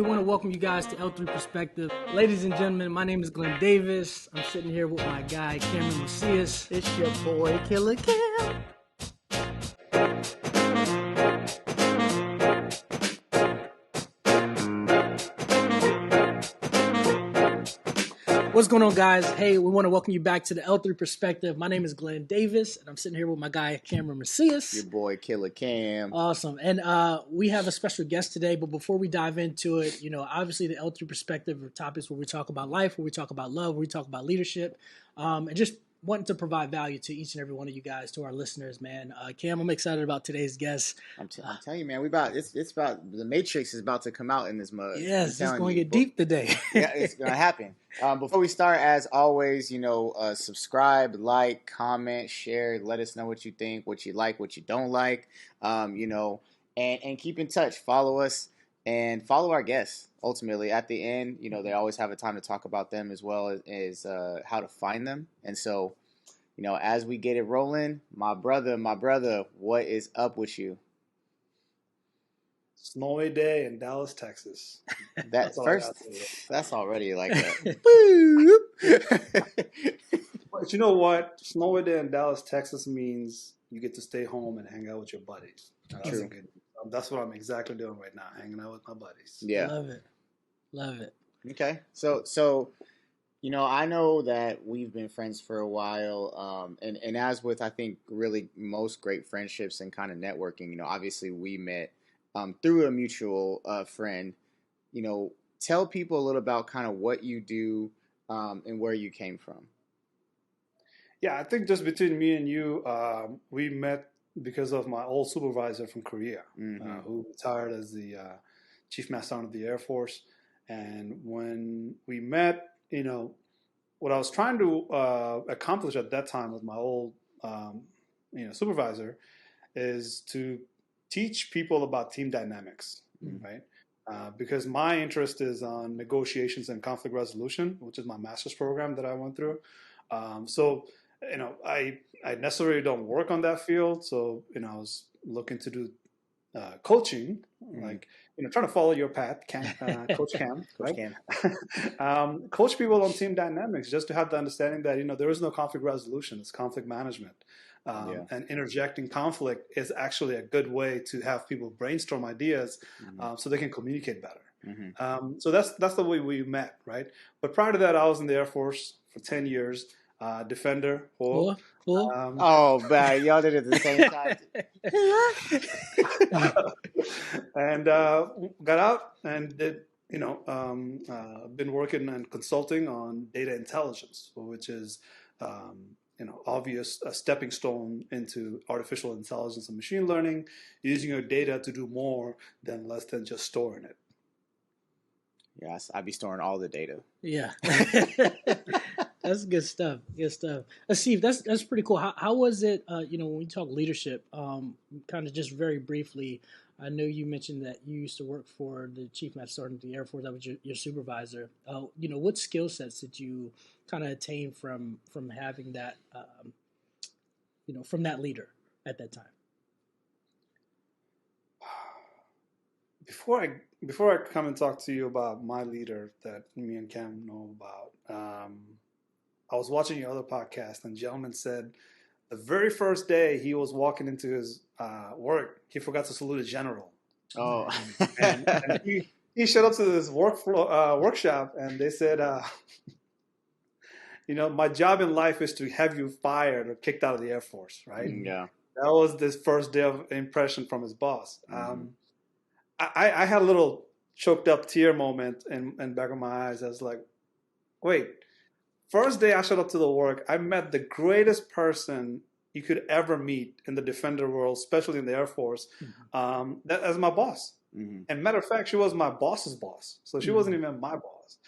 We want to welcome you guys to L3 Perspective. Ladies and gentlemen, my name is Glenn Davis. I'm sitting here with my guy, Cameron Macias. It's your boy, Killer Cam. What's going on, guys? Hey, we want to welcome you back to the L3 Perspective. My name is Glenn Davis, and I'm sitting here with my guy, Cameron Macias. Your boy, Killer Cam. Awesome. And we have a special guest today, but before we dive into it, obviously the L3 Perspective are topics where we talk about life, where we talk about love, where we talk about leadership, and just wanting to provide value to each and every one of you guys, to our listeners, man. Cam, I'm excited about today's guest. I'm telling you, man, it's about the Matrix is about to come out in this mug. Yes, it's going to get deep today. Yeah, it's going to happen. Before we start, as always, subscribe, like, comment, share. Let us know what you think, what you like, what you don't like. And keep in touch. Follow us and follow our guests. Ultimately, at the end, they always have a time to talk about them as well as how to find them. And so, as we get it rolling, my brother, what is up with you? Snowy day in Dallas, Texas. That's already like a But you know what? Snowy day in Dallas, Texas means you get to stay home and hang out with your buddies. True. That's what I'm exactly doing right now, hanging out with my buddies. Yeah. Love it. Okay. So I know that we've been friends for a while, and as with, I think, really most great friendships and kind of networking, obviously we met through a mutual friend. Tell people a little about kind of what you do and where you came from. Yeah, I think just between me and you, we met because of my old supervisor from Korea, who retired as the Chief Master Sergeant of the Air Force. And when we met, what I was trying to accomplish at that time with my old, supervisor is to teach people about team dynamics, right? Because my interest is on negotiations and conflict resolution, which is my master's program that I went through. I necessarily don't work on that field. So, I was looking to do coaching, trying to follow your path, Coach Cam, right? Coach people on team dynamics, just to have the understanding that, there is no conflict resolution, it's conflict management. And interjecting conflict is actually a good way to have people brainstorm ideas so they can communicate better. So that's the way we met, right? But prior to that, I was in the Air Force for 10 years. Defender. Cool. Oh, man, y'all did it at the same time. And got out and did, been working and consulting on data intelligence, which is, obvious a stepping stone into artificial intelligence and machine learning, using your data to do more than less than just storing it. Yes, I'd be storing all the data. Yeah. That's good stuff. Asif, that's pretty cool. How was it, when we talk leadership, kind of just very briefly, I know you mentioned that you used to work for the Chief Master Sergeant of the Air Force. That was your supervisor. What skill sets did you kind of attain from having that, from that leader at that time? Before I come and talk to you about my leader that me and Cam know about, I was watching your other podcast, and gentleman said the very first day he was walking into his work, he forgot to salute a general. Oh, and he showed up to this workshop, and they said, my job in life is to have you fired or kicked out of the Air Force, right? Yeah. That was this first day of impression from his boss. I had a little choked up tear moment in back of my eyes. I was like, wait. First day I showed up to the work, I met the greatest person you could ever meet in the defender world, especially in the Air Force, as my boss. And matter of fact, she was my boss's boss. So she wasn't even my boss.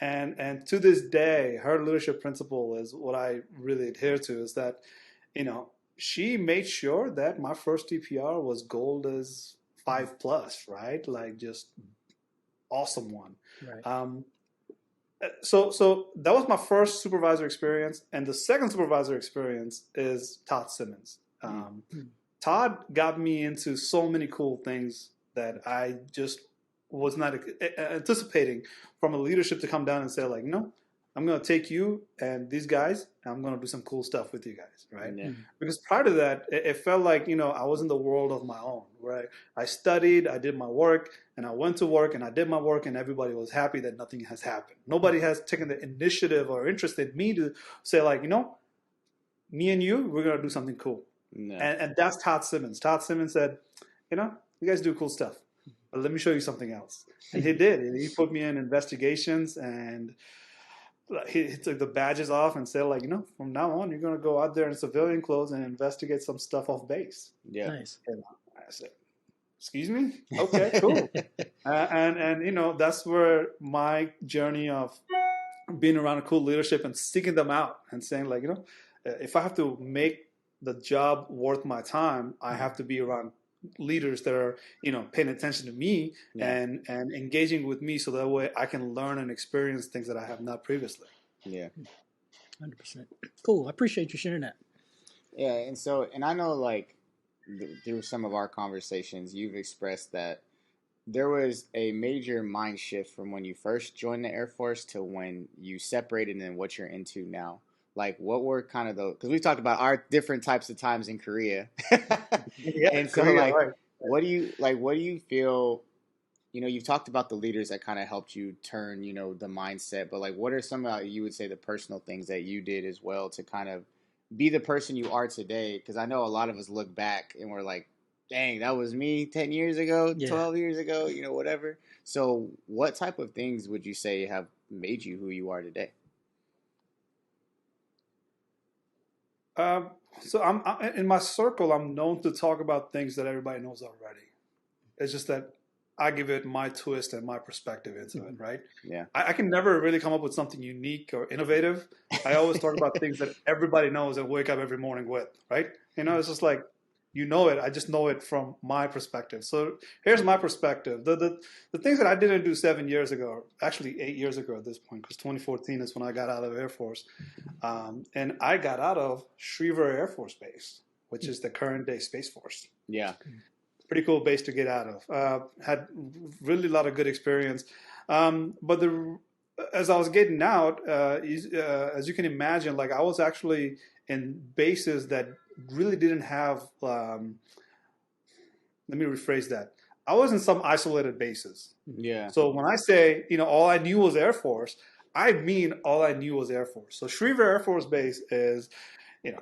And to this day, her leadership principle is what I really adhere to, is that, she made sure that my first TPR was gold as 5+, right? Like just awesome one. Right. So that was my first supervisor experience, and the second supervisor experience is Todd Simmons. Todd got me into so many cool things that I just was not anticipating from a leadership to come down and say like, no, I'm going to take you and these guys, and I'm going to do some cool stuff with you guys, right? Yeah. Because prior to that, it felt like, I was in the world of my own, right? I studied, I did my work, and I went to work, and I did my work, and everybody was happy that nothing has happened. Nobody has taken the initiative or interest in me to say like, me and you, we're going to do something cool. Yeah. And that's Todd Simmons. Todd Simmons said, you guys do cool stuff, but let me show you something else. And he did. He put me in investigations, and he took the badges off and said like, from now on, you're going to go out there in civilian clothes and investigate some stuff off base. Yeah. Nice. And I said, excuse me? Okay, cool. And that's where my journey of being around a cool leadership and seeking them out and saying like, if I have to make the job worth my time, I have to be around leaders that are, paying attention to me and engaging with me, so that way I can learn and experience things that I have not previously. Yeah. 100%. Cool. I appreciate you sharing that. Yeah, and I know like through some of our conversations, you've expressed that there was a major mind shift from when you first joined the Air Force to when you separated and what you're into now. Like, what were kind of because we talked about our different types of times in Korea. Yeah, and so Korea, like, right. what do you feel, you've talked about the leaders that kind of helped you turn, the mindset, but like, what are some you would say the personal things that you did as well to kind of be the person you are today? Because I know a lot of us look back and we're like, dang, that was me 10 years ago, 12 years ago, whatever. So what type of things would you say have made you who you are today? So I'm in my circle, I'm known to talk about things that everybody knows already. It's just that I give it my twist and my perspective into it, right? Yeah. I can never really come up with something unique or innovative. I always talk about things that everybody knows and wake up every morning with, right? It's just like, it. I just know it from my perspective. So here's my perspective. The things that I didn't do 7 years ago, actually 8 years ago at this point, because 2014 is when I got out of Air Force. And I got out of Schriever Air Force Base, which is the current day Space Force. Yeah. Pretty cool base to get out of. Had really a lot of good experience. But as I was getting out, as you can imagine, like I was actually in bases that really didn't have, let me rephrase that. I was in some isolated bases. Yeah. So when I say, all I knew was Air Force, I mean all I knew was Air Force. So Schriever Air Force Base is,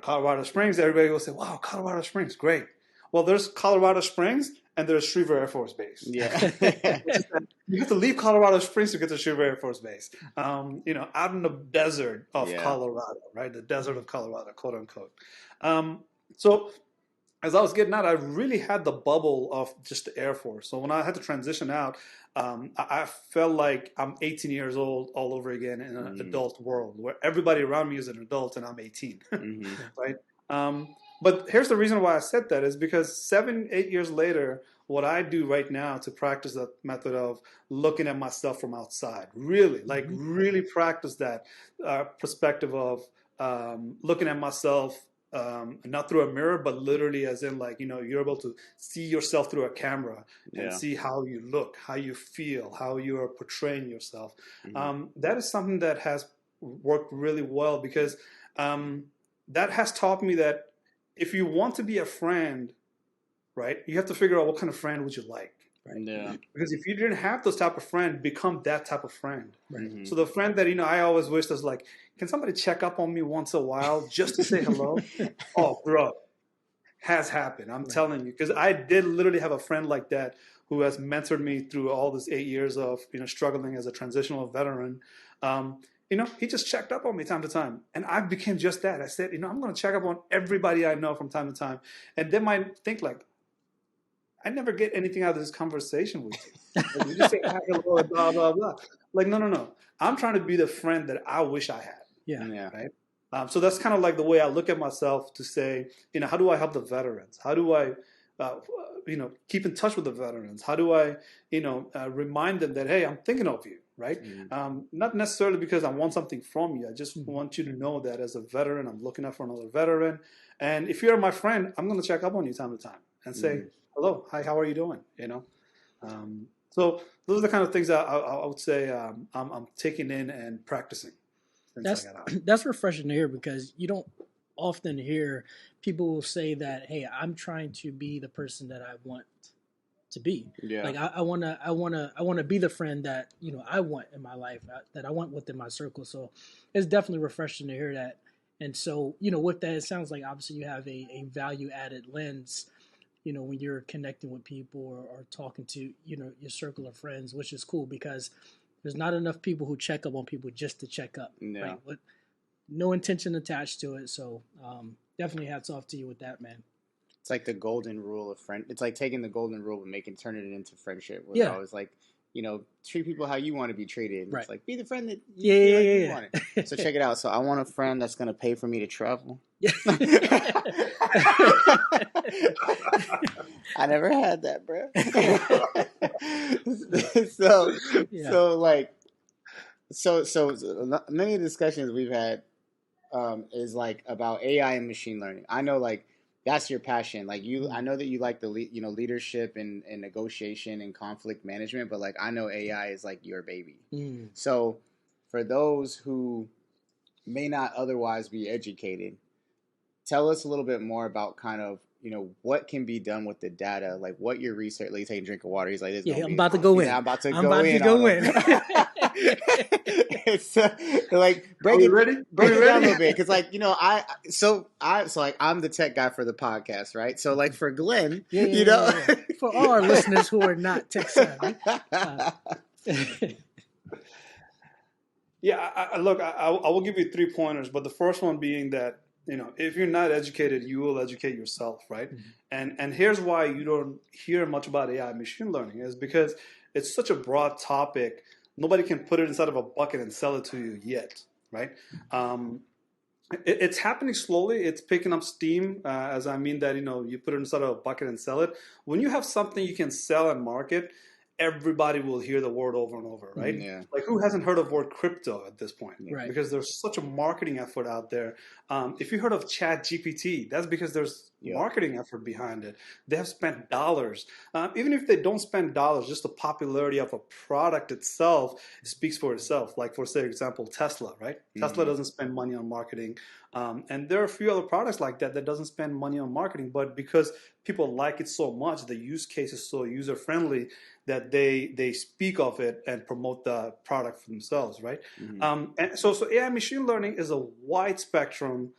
Colorado Springs. Everybody will say, wow, Colorado Springs, great. Well, there's Colorado Springs and there's Schriever Air Force Base. Yeah. You have to leave Colorado Springs to get to Schriever Air Force Base. Out in the desert of Colorado, right? The desert of Colorado, quote unquote. So as I was getting out, I really had the bubble of just the Air Force. So when I had to transition out, I felt like I'm 18 years old all over again in an adult world where everybody around me is an adult and I'm 18, right? But here's the reason why I said that is because 7-8 years later, what I do right now to practice that method of looking at myself from outside, really, really practice that perspective of looking at myself not through a mirror, but literally as in like, you're able to see yourself through a camera and see how you look, how you feel, how you are portraying yourself. That is something that has worked really well because that has taught me that if you want to be a friend, right, you have to figure out what kind of friend would you like. Right? Yeah. Because if you didn't have those type of friend, become that type of friend. Right. So the friend that, I always wish was like, can somebody check up on me once in a while just to say hello? Oh, bro, has happened. I'm telling you. Because I did literally have a friend like that who has mentored me through all this 8 years of, struggling as a transitional veteran. He just checked up on me time to time. And I became just that. I said, I'm going to check up on everybody I know from time to time. And they might think like, I never get anything out of this conversation with you. Like, you just say, hi, hello, blah, blah, blah. Like, no. I'm trying to be the friend that I wish I had. Yeah. Right? So that's kind of like the way I look at myself to say, how do I help the veterans? How do I, keep in touch with the veterans? How do I, remind them that, hey, I'm thinking of you, right? Not necessarily because I want something from you. I just want you to know that as a veteran, I'm looking out for another veteran. And if you're my friend, I'm going to check up on you time to time and say, hello, hi, how are you doing? So those are the kind of things that I would say I'm taking in and practicing since I got out. That's refreshing to hear, because you don't often hear people say that, hey, I'm trying to be the person that I want to be. Yeah. Like I wanna be the friend that I want in my life, that I want within my circle. So it's definitely refreshing to hear that. And so with that, it sounds like obviously you have a value added lens. When you're connecting with people, or talking to your circle of friends, which is cool, because there's not enough people who check up on people just to check up, Yeah. right? But no intention attached to it. So definitely hats off to you with that, man. It's like the golden rule of friend. It's like taking the golden rule and turning it into friendship. Where Yeah. I was like, treat people how you want to be treated. Right. It's like, be the friend that you want it. So check it out. So I want a friend that's going to pay for me to travel. I never had that, bro. So many of the discussions we've had is like about AI and machine learning. I know, like, that's your passion. Like I know that you like the leadership and negotiation and conflict management, but like I know AI is like your baby. So for those who may not otherwise be educated, tell us a little bit more about kind of what can be done with the data, like what your research. Like, take a drink of water. He's like, I'm about to go in. I'm about to go in. It's like break it down a little bit, because like I'm the tech guy for the podcast, right? So like for Glenn, for all our listeners who are not tech savvy. Look, I will give you 3 pointers, but the first one being that if you're not educated, you will educate yourself, right? Mm-hmm. And here's why you don't hear much about AI machine learning, is because it's such a broad topic. Nobody can put it inside of a bucket and sell it to you yet, right? It's happening slowly. It's picking up steam, as I mean that, you put it inside of a bucket and sell it. When you have something you can sell and market, everybody will hear the word over and over, right? Yeah. Like, who hasn't heard of word crypto at this point? Right. Because there's such a marketing effort out there. If you heard of Chat GPT, that's because there's marketing effort behind it. They have spent dollars. Even if they don't spend dollars, just the popularity of a product itself speaks for itself. Like, for example, Tesla, right? Mm-hmm. Tesla doesn't spend money on marketing. And there are a few other products like that doesn't spend money on marketing, but because people like it so much, the use case is so user-friendly that they speak of it and promote the product for themselves, right? Mm-hmm. And so AI machine learning is a wide spectrum,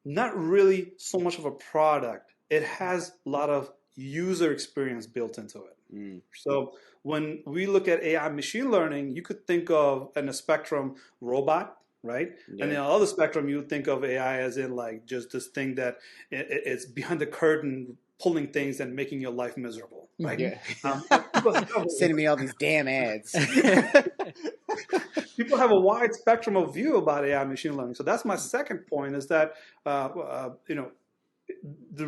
not really so much of a product. It has a lot of user experience built into it. Mm. So when we look at AI machine learning, you could think of in a spectrum robot, right? Yeah. And in the other spectrum, you would think of AI as in like just this thing that it's behind the curtain, pulling things and making your life miserable, right? Yeah. Sending me all these damn ads. People have a wide spectrum of view about AI machine learning. So that's my second point, is that the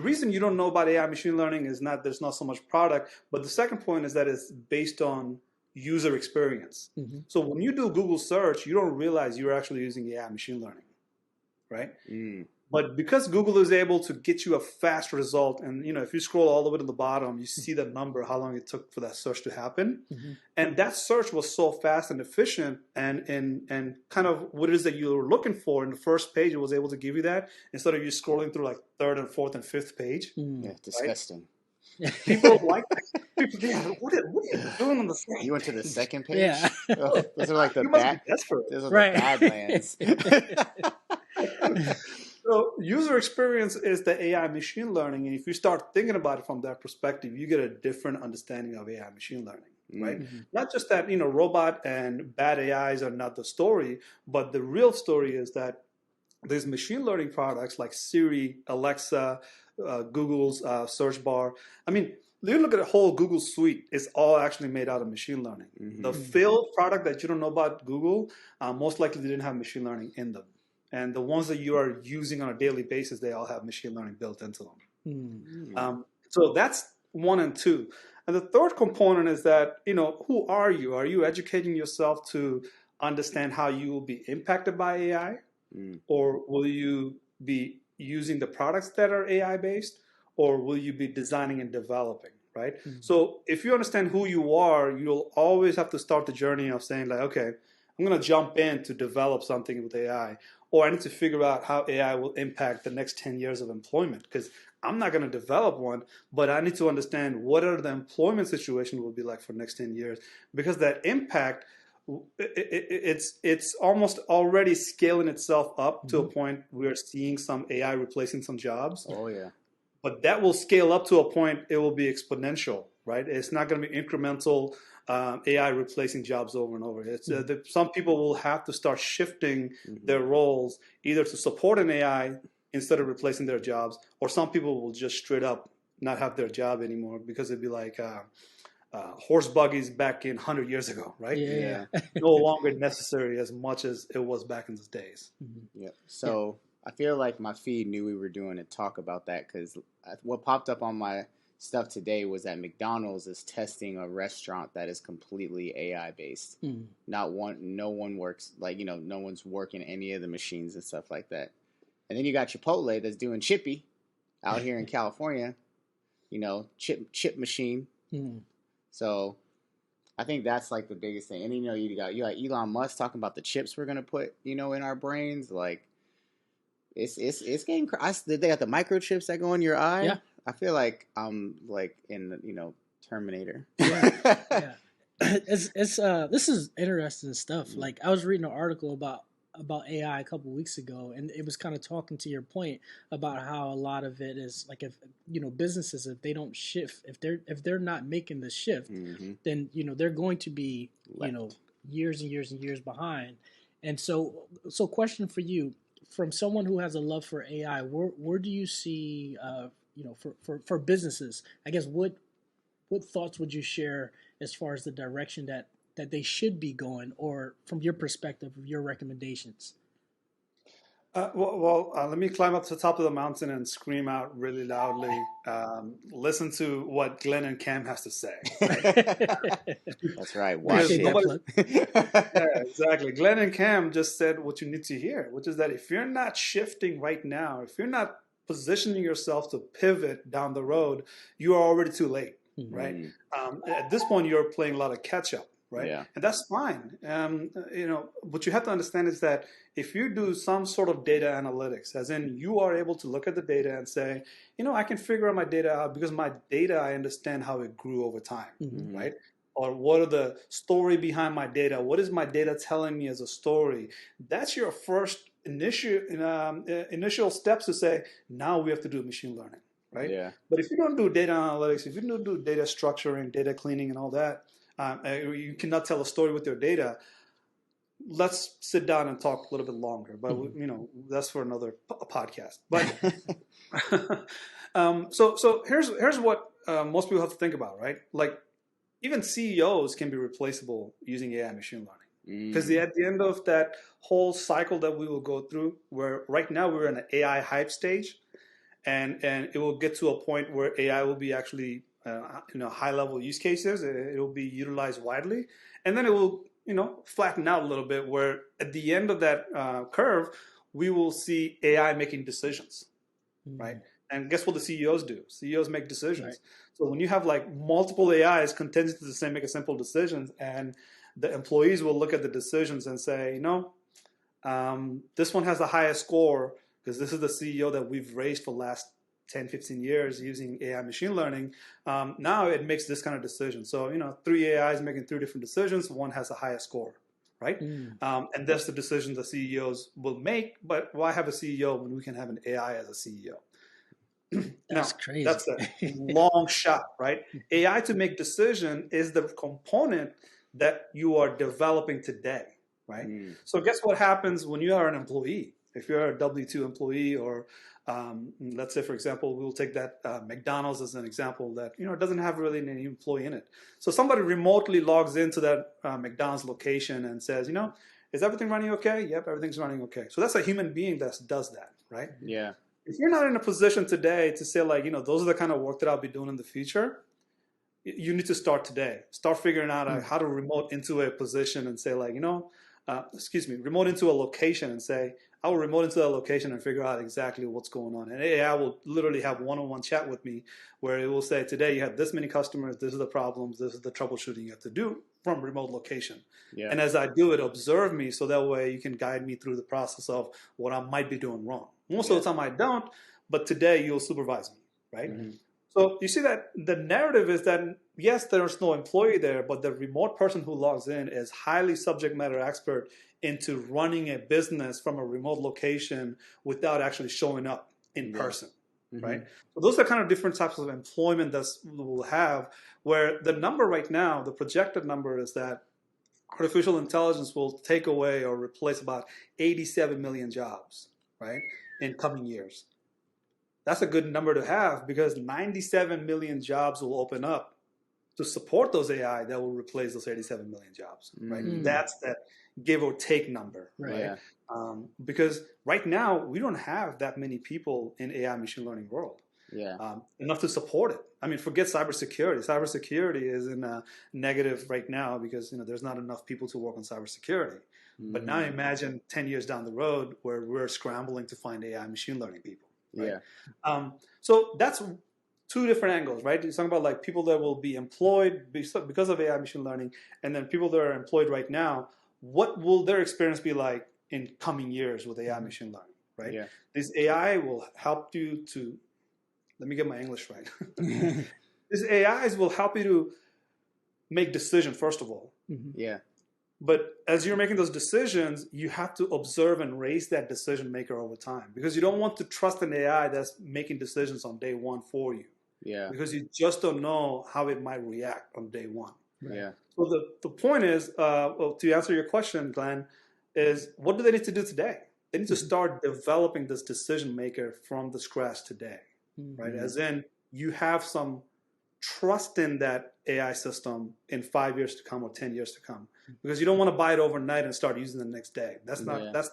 reason you don't know about AI machine learning is not there's not so much product, but the second point is that it's based on user experience. Mm-hmm. So when you do Google search, you don't realize you're actually using AI machine learning, right? Mm. But because Google is able to get you a fast result, and if you scroll all the way to the bottom, you see the number, how long it took for that search to happen. Mm-hmm. And that search was so fast and efficient, and kind of what it is that you were looking for in the first page, it was able to give you that instead of you scrolling through like third and fourth and fifth page. Mm. Yeah, disgusting. Right? People like that. People, what are you doing on the second? You went to the second page? Yeah. Oh, those are like the Badlands. So user experience is the AI machine learning, and if you start thinking about it from that perspective, you get a different understanding of AI machine learning, right? Mm-hmm. Not just that robot and bad AIs are not the story, but the real story is that these machine learning products like Siri, Alexa, Google's search bar. I mean, you look at the whole Google suite, it's all actually made out of machine learning. Mm-hmm. The failed product that you don't know about Google, most likely they didn't have machine learning in them. And the ones that you are using on a daily basis, they all have machine learning built into them. Mm-hmm. So that's 1 and 2. And the third component is that, who are you? Are you educating yourself to understand how you will be impacted by AI? Mm. Or will you be using the products that are AI-based? Or will you be designing and developing, right? Mm-hmm. So if you understand who you are, you'll always have to start the journey of saying like, okay, I'm going to jump in to develop something with AI, or I need to figure out how AI will impact the next 10 years of employment, because I'm not going to develop one, but I need to understand what are the employment situation will be like for the next 10 years, because that impact, it's almost already scaling itself up to a point we're seeing some AI replacing some jobs. Oh yeah. But that will scale up to a point, it will be exponential, right? It's not going to be incremental AI replacing jobs over and over. Some people will have to start shifting their roles either to support an AI instead of replacing their jobs, or some people will just straight up not have their job anymore because it'd be like horse buggies back in 100 years ago, right? Yeah. No longer necessary as much as it was back in those days. Yep. So I feel like my feed knew we were doing a talk about that, because what popped up on my stuff today was that McDonald's is testing a restaurant that is completely AI based. No one works, like, no one's working any of the machines and stuff like that. And then you got Chipotle that's doing Chippy out here in California, chip machine. So I think that's like the biggest thing. And you got Elon Musk talking about the chips we're gonna put in our brains. Like it's getting. They got the microchips that go in your eye. Yeah. I feel like I'm like in Terminator. Yeah. This is interesting stuff. Like I was reading an article about AI a couple weeks ago, and it was kind of talking to your point about how a lot of it is like, if businesses, if they don't shift, if they're not making the shift, then they're going to be years and years and years behind. And so question for you, from someone who has a love for AI, where do you see for businesses, I guess, what thoughts would you share as far as the direction that they should be going, or from your perspective, your recommendations? Let me climb up to the top of the mountain and scream out really loudly. Listen to what Glenn and Cam has to say. Right? That's right. Watch it. Yeah, exactly. Glenn and Cam just said what you need to hear, which is that if you're not shifting right now, if you're not positioning yourself to pivot down the road, you are already too late. Right? At this point, you're playing a lot of catch up. Right? Yeah. And that's fine. What you have to understand is that if you do some sort of data analytics, as in you are able to look at the data and say, I can figure out my data out because my data, I understand how it grew over time, right? Or what are the story behind my data? What is my data telling me as a story? That's your first initial steps to say, now we have to do machine learning, right? Yeah. But if you don't do data analytics, if you don't do data structuring, data cleaning and all that, you cannot tell a story with your data. Let's sit down and talk a little bit longer, but that's for another podcast. But so here's what most people have to think about, right? Like even CEOs can be replaceable using AI machine learning, because at the end of that whole cycle that we will go through, where right now we're in an AI hype stage, and it will get to a point where AI will be actually high-level use cases. It will be utilized widely, and then it will, flatten out a little bit. Where at the end of that curve, we will see AI making decisions, right? And guess what the CEOs do? CEOs make decisions. Right. So when you have like multiple AIs contending to the same, make a simple decisions, and the employees will look at the decisions and say, this one has the highest score because this is the CEO that we've raised for the last 10, 15 years using AI machine learning. Now it makes this kind of decision. So, 3 AIs making 3 different decisions. One has the highest score, right? And that's the decision the CEOs will make. But why have a CEO when we can have an AI as a CEO? That's crazy. That's a long shot, right? AI to make decision is the component that you are developing today, right? So guess what happens when you are an employee? If you're a W-2 employee, or let's say, for example, we'll take that McDonald's as an example that, doesn't have really any employee in it. So somebody remotely logs into that McDonald's location and says, is everything running okay? Yep, everything's running okay. So that's a human being that does that, right? Yeah. If you're not in a position today to say like, those are the kind of work that I'll be doing in the future, you need to start today. Start figuring out how to remote into a position and say like, remote into a location and say, I will remote into that location and figure out exactly what's going on. And AI will literally have one-on-one chat with me where it will say, today you have this many customers, this is the problems, this is the troubleshooting you have to do from remote location. Yeah. And as I do it, observe me so that way you can guide me through the process of what I might be doing wrong. Most of the time I don't, but today you'll supervise me, right? Mm-hmm. So you see that the narrative is that, yes, there's no employee there, but the remote person who logs in is highly subject matter expert into running a business from a remote location without actually showing up in person, right? So those are kind of different types of employment that we'll have, where the number right now, the projected number is that artificial intelligence will take away or replace about 87 million jobs, right, in coming years. That's a good number to have because 97 million jobs will open up to support those AI that will replace those 87 million jobs, right? That's that give or take number, right? Because right now we don't have that many people in AI machine learning world. Enough to support it. I mean, forget cybersecurity. Cybersecurity is in a negative right now because there's not enough people to work on cybersecurity. But now imagine 10 years down the road where we're scrambling to find AI machine learning people. Right? So that's two different angles, right? You're talking about like people that will be employed because of AI machine learning, and then people that are employed right now. What will their experience be like in coming years with AI machine learning, right? This AI will help you to, let me get my English right. These AIs will help you to make decisions, first of all. But as you're making those decisions, you have to observe and raise that decision maker over time because you don't want to trust an AI that's making decisions on day one for you. Because you just don't know how it might react on day one. So the point is, well, to answer your question, Glenn, is what do they need to do today? They need to start developing this decision maker from the scratch today, right? As in, you have some trust in that AI system in 5 years to come or 10 years to come, because you don't want to buy it overnight and start using it the next day. That's not, that's,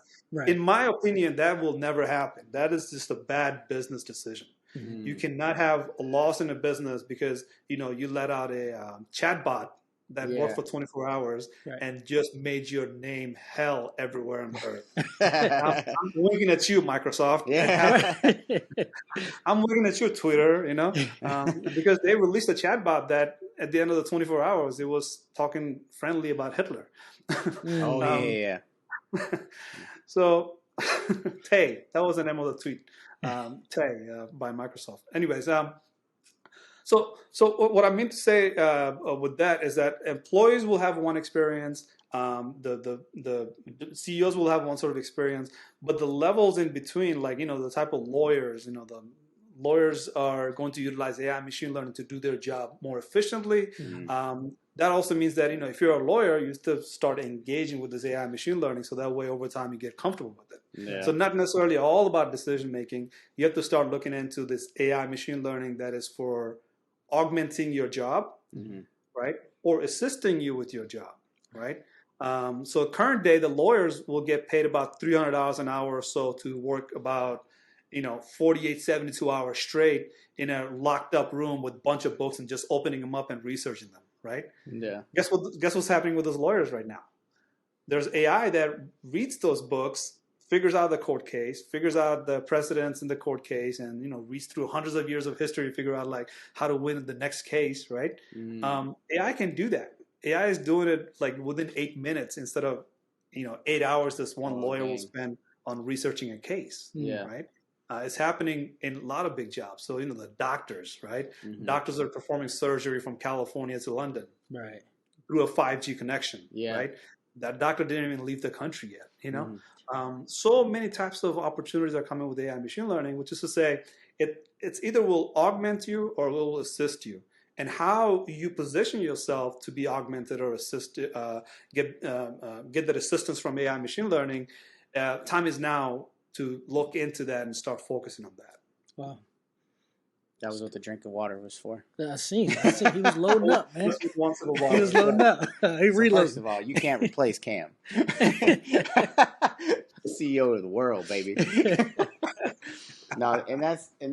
in my opinion, that will never happen. That is just a bad business decision. You cannot have a loss in a business because, you let out a chatbot that worked for 24 hours and just made your name hell everywhere on the earth. I'm looking at you, Microsoft. I'm looking at you, Twitter, because they released a chatbot that at the end of the 24 hours, it was talking friendly about Hitler. So, Tay, that was the name of the tweet. Tay by Microsoft. Anyways, so what I mean to say with that is that employees will have one experience, the CEOs will have one sort of experience, but the levels in between, like the type of lawyers, the lawyers are going to utilize AI machine learning to do their job more efficiently. That also means that if you're a lawyer, you have to start engaging with this AI machine learning, so that way over time you get comfortable with it. So not necessarily all about decision making. You have to start looking into this AI machine learning that is for augmenting your job, right, or assisting you with your job, right? So current day, the lawyers will get paid about $300 an hour or so to work about 48, 72 hours straight in a locked up room with a bunch of books and just opening them up and researching them, right? Guess what's happening with those lawyers right now? There's AI that reads those books, figures out the court case, figures out the precedents in the court case, and reads through hundreds of years of history to figure out like how to win the next case, right? AI can do that. AI is doing it like within 8 minutes instead of 8 hours this one lawyer will spend on researching a case, right? It's happening in a lot of big jobs. So the doctors, right? Doctors are performing surgery from California to London, right, through a 5G connection, right? That doctor didn't even leave the country yet, So many types of opportunities are coming with AI machine learning, which is to say it's either will augment you or it will assist you. And how you position yourself to be augmented or assisted, get that assistance from AI machine learning, time is now to look into that and start focusing on that. Wow. That was what the drink of water was for. I seen. He was loading up, man. He was loading up. He reloaded. First of all, you can't replace Cam. CEO of the world, baby. No, and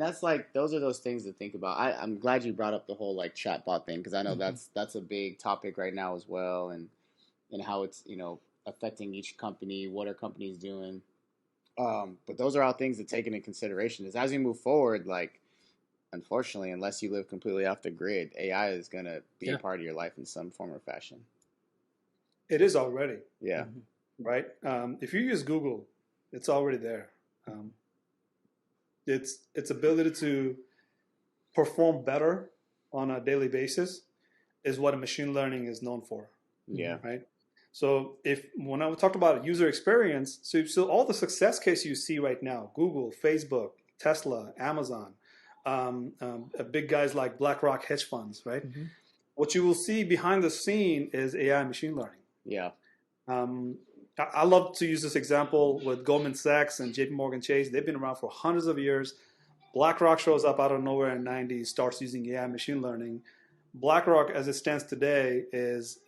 that's like, those are those things to think about. I'm glad you brought up the whole like chatbot thing, because I know that's a big topic right now as well, and how it's affecting each company. What are companies doing? But those are all things to take into consideration. Is as we move forward, like unfortunately, unless you live completely off the grid, AI is gonna be a part of your life in some form or fashion. It is already. Yeah. Right. If you use Google, it's already there. Its ability to perform better on a daily basis is what a machine learning is known for. Yeah. Right. So when I talked about user experience, so all the success case you see right now, Google, Facebook, Tesla, Amazon, big guys like BlackRock hedge funds, right? What you will see behind the scene is AI machine learning. Yeah. I love to use this example with Goldman Sachs and JP Morgan Chase. They've been around for hundreds of years. BlackRock shows up out of nowhere in the 90s, starts using AI machine learning. BlackRock, as it stands today, is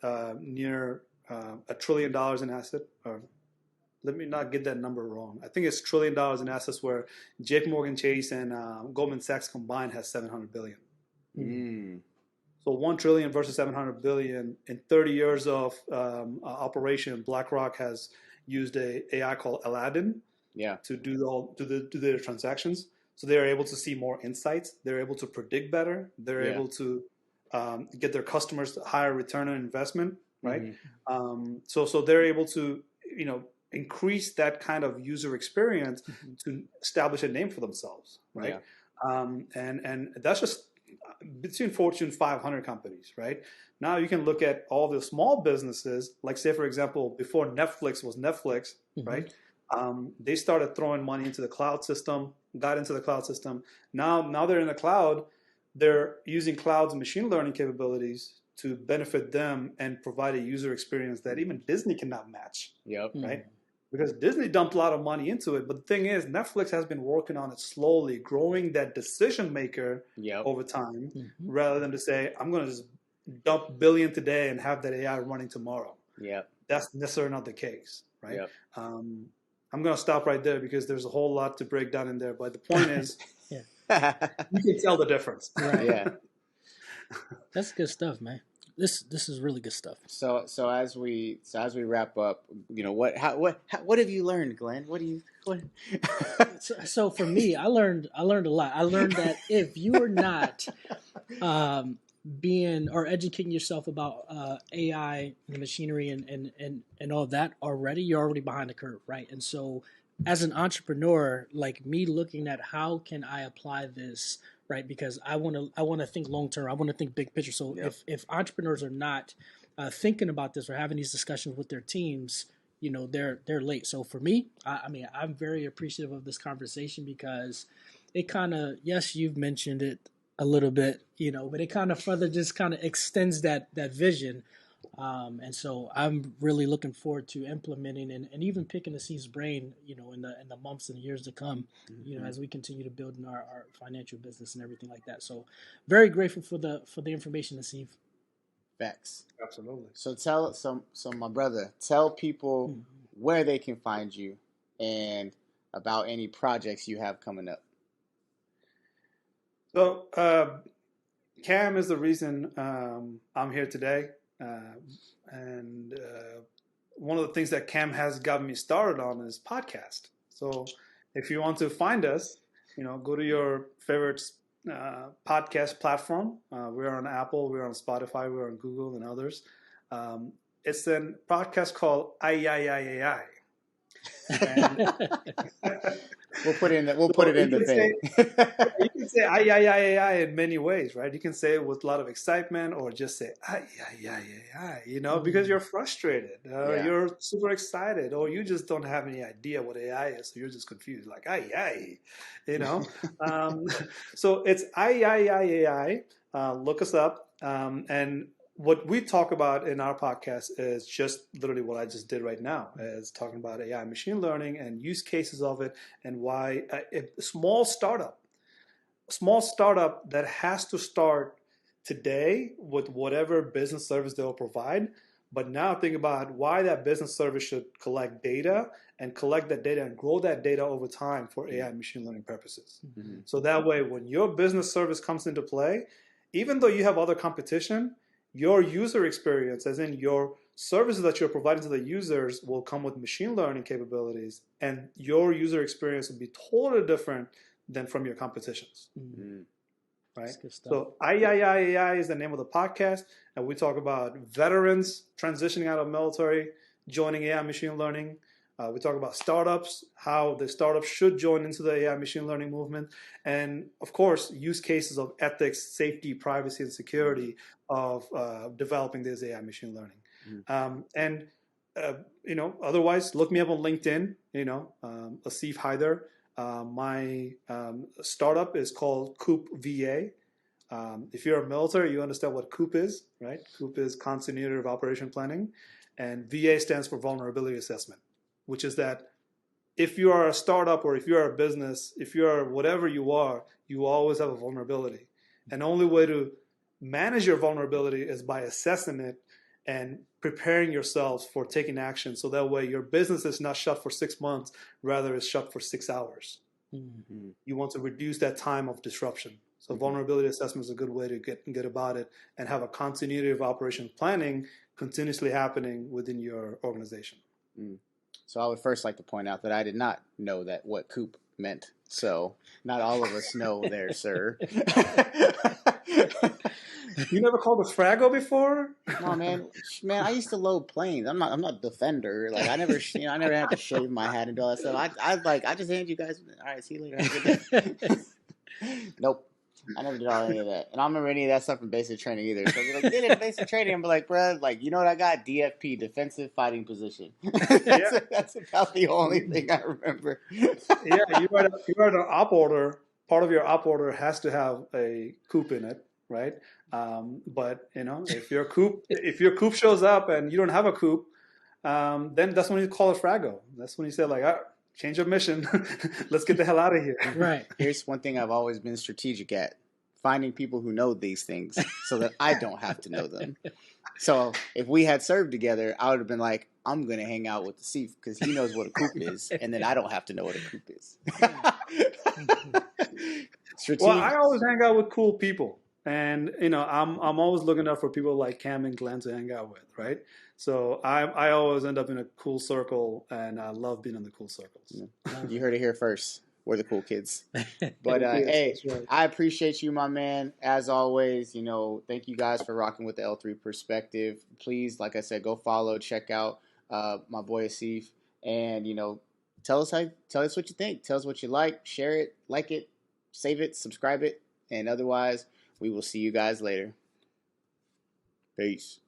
near $1 trillion in asset. Or let me not get that number wrong. I think it's $1 trillion in assets, where JP Morgan Chase and Goldman Sachs combined has $700 billion. So 1 trillion versus 700 billion. In 30 years of operation, BlackRock has used a AI called Aladdin to do their transactions. So they're able to see more insights. They're able to predict better. They're able to get their customers higher return on investment, right? So they're able to increase that kind of user experience to establish a name for themselves, right? And that's just between Fortune 500 companies, right? Now you can look at all the small businesses, like say, for example, before Netflix was Netflix, right? They started throwing money into the cloud system, got into the cloud system. Now they're in the cloud. They're using cloud's machine learning capabilities to benefit them and provide a user experience that even Disney cannot match, right? Because Disney dumped a lot of money into it. But the thing is, Netflix has been working on it slowly, growing that decision maker over time, rather than to say, I'm going to just dump $1 billion today and have that AI running tomorrow. That's necessarily not the case, right? I'm going to stop right there because there's a whole lot to break down in there. But the point is, you can tell the difference. Right. That's good stuff, man. This is really good stuff. So as we wrap up, what have you learned, Glenn? What? So for me, I learned a lot. I learned that if you are not being or educating yourself about AI, the machinery, and all that already, you're already behind the curve, right? And so, as an entrepreneur, like me, looking at how can I apply this, right? Because I want to think long term. I want to think big picture. So if entrepreneurs are not thinking about this or having these discussions with their teams, they're late. So for me, I mean, I'm very appreciative of this conversation because it kind of, yes, you've mentioned it a little bit, but it kind of further just kind of extends that vision. And so I'm really looking forward to implementing and even picking the Steve's brain, in the months and years to come, as we continue to build in our financial business and everything like that. So very grateful for the information, Steve. Facts. Absolutely. So my brother, tell people where they can find you and about any projects you have coming up. So Cam is the reason I'm here today. And one of the things that Cam has gotten me started on is podcast. So if you want to find us, go to your favorite podcast platform. We're on Apple, we're on Spotify, we're on Google and others. It's a podcast called AI. We'll put it in the thing. You can say AI in many ways, right? You can say it with a lot of excitement, or just say AI, because you're frustrated, you're super excited, or you just don't have any idea what AI is, so you're just confused, like AI. So it's AI. Look us up, and what we talk about in our podcast is just literally what I just did right now, is talking about AI machine learning and use cases of it, and why a small startup that has to start today with whatever business service they'll provide. But now think about why that business service should collect data and grow that data over time for AI machine learning purposes. So that way, when your business service comes into play, even though you have other competition, your user experience, as in your services that you're providing to the users will come with machine learning capabilities, and your user experience will be totally different than from your competitions. Mm-hmm. Right? That's good stuff. So AI is the name of the podcast, and we talk about veterans transitioning out of military, joining AI machine learning. We talk about startups, how the startups should join into the AI machine learning movement, and of course, use cases of ethics, safety, privacy, and security of developing this AI machine learning. And otherwise, look me up on LinkedIn. Asif Haider. My startup is called Coop VA. If you're a military, you understand what COOP is, right? COOP is Continuity of Operation Planning, and VA stands for Vulnerability Assessment, which is that if you are a startup or if you're a business, if you're whatever you are, you always have a vulnerability. And the only way to manage your vulnerability is by assessing it and preparing yourselves for taking action, so that way your business is not shut for 6 months, rather it's shut for 6 hours. Mm-hmm. You want to reduce that time of disruption. So vulnerability assessment is a good way to get about it and have a continuity of operation planning continuously happening within your organization. So I would first like to point out that I did not know what COOP meant. So not all of us know there, sir. You never called a Fraggle before? No, man. I used to load planes. I'm not Defender. Like I never had to shave my head and do all that stuff. I just hand you guys. All right, see you later. Have a good day. Nope. I never did any of that. And I don't remember any of that stuff from basic training either. So you're like, did it in basic training? I'm like, bro, like, you know what I got? DFP, defensive fighting position. That's about the only thing I remember. Yeah, you write an op order. Part of your op order has to have a COOP in it, right? But if your COOP shows up and you don't have a COOP, then that's when you call it Fraggle. That's when you say like, change of mission. Let's get the hell out of here. Right. Here's one thing I've always been strategic at: finding people who know these things so that I don't have to know them. So if we had served together, I would have been like, I'm going to hang out with the Asif because he knows what a COOP is, and then I don't have to know what a COOP is. Well, I always hang out with cool people. And I'm always looking out for people like Cam and Glenn to hang out with, right? So I always end up in a cool circle, and I love being in the cool circles. You heard it here first. We're the cool kids. But hey, right. I appreciate you, my man. As always, thank you guys for rocking with the L3 Perspective. Please, like I said, go follow, check out my boy Asif, and tell us what you think. Tell us what you like. Share it, like it, save it, subscribe it, and otherwise, we will see you guys later. Peace.